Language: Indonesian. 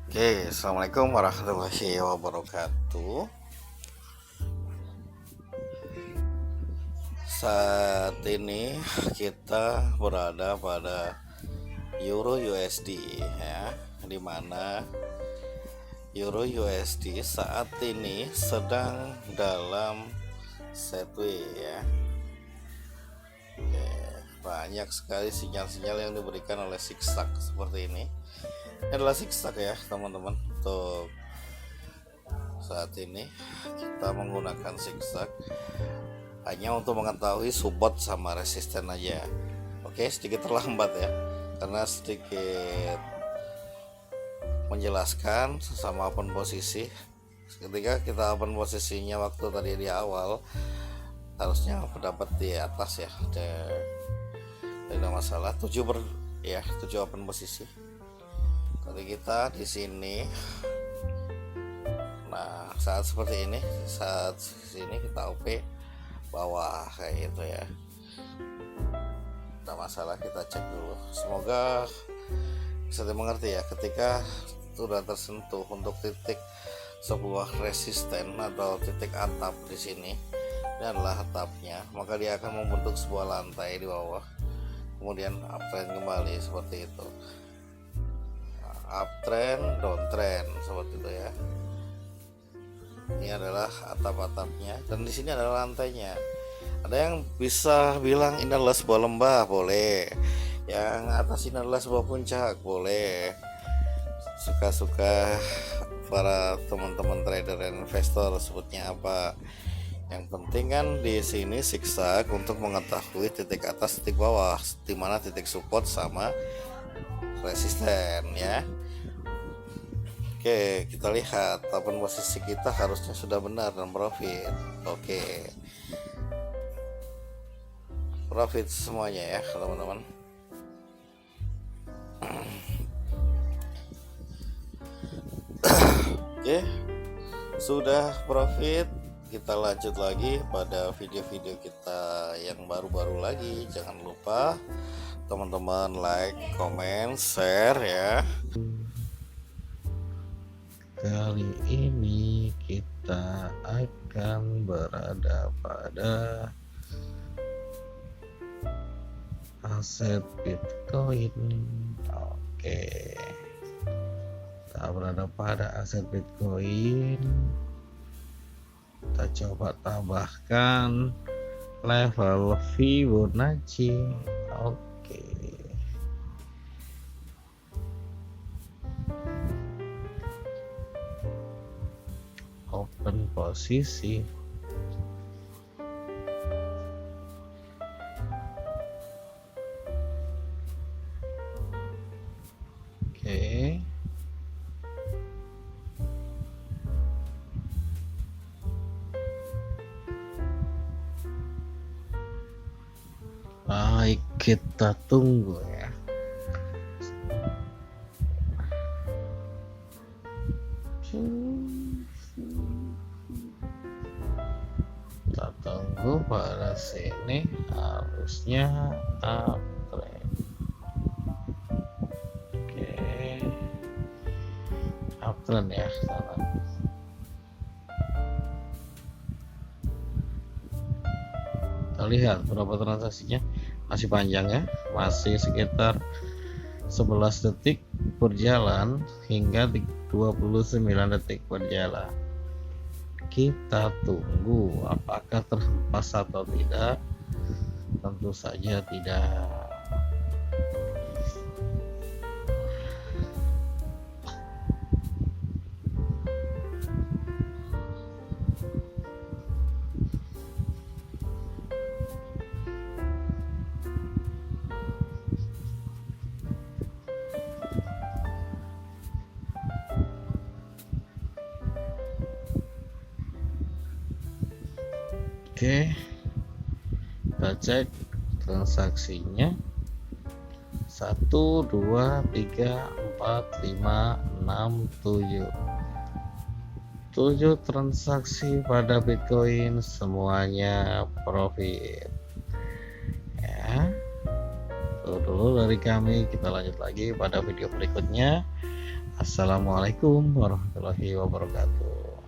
Oke, assalamualaikum warahmatullahi wabarakatuh. Saat ini kita berada pada Euro USD ya, dimana Euro USD saat ini sedang dalam sideways ya. Oke, banyak sekali sinyal-sinyal yang diberikan oleh zigzag seperti ini. Ini adalah zigzag ya teman-teman. Untuk saat ini kita menggunakan zigzag hanya untuk mengetahui support sama resisten aja. Oke, sedikit terlambat ya, karena sedikit menjelaskan sama open posisi. Ketika kita open posisinya waktu tadi di awal, harusnya dapat di atas ya, tidak masalah. 7 open posisi. Tadi kita di sini. Nah, saat seperti ini, saat sini kita OP bawah kayak gitu ya. Tidak masalah, kita cek dulu. Semoga bisa dimengerti ya, ketika sudah tersentuh untuk titik sebuah resisten atau titik atap di sini, ini adalah atapnya, maka dia akan membentuk sebuah lantai di bawah, kemudian uptrend kembali seperti itu. Uptrend, downtrend seperti itu ya. Ini adalah atap-atapnya dan di sini adalah lantainya. Ada yang bisa bilang ini adalah sebuah lembah, boleh. Yang atas ini adalah sebuah puncak, boleh. Suka-suka para teman-teman trader dan investor sebutnya apa. Yang penting kan di sini zigzag untuk mengetahui titik atas, titik bawah, di mana titik support sama resisten ya. Oke, kita lihat open posisi kita harusnya sudah benar dan profit. Oke, profit semuanya ya teman-teman. Oke, sudah profit. Kita lanjut lagi pada video-video kita yang baru-baru lagi. Jangan lupa teman-teman like, comment, share ya. Kali ini kita akan berada pada aset Bitcoin. Oke, kita berada pada aset Bitcoin. Kita coba tambahkan level Fibonacci. Oke, open posisi. Oke, baik, kita tunggu ya. Kita tunggu pada sini, harusnya uptrend. Oke, uptrend ya. Kita lihat berapa transaksinya, masih panjang ya, masih sekitar 11 detik berjalan hingga 29 detik berjalan. Kita tunggu apakah terhempas atau tidak. Tentu saja tidak. Oke, kita cek transaksinya. 1, 2, 3, 4, 5, 6, 7 transaksi pada Bitcoin, semuanya profit ya. Itu dulu dari kami, kita lanjut lagi pada video berikutnya. Assalamualaikum warahmatullahi wabarakatuh.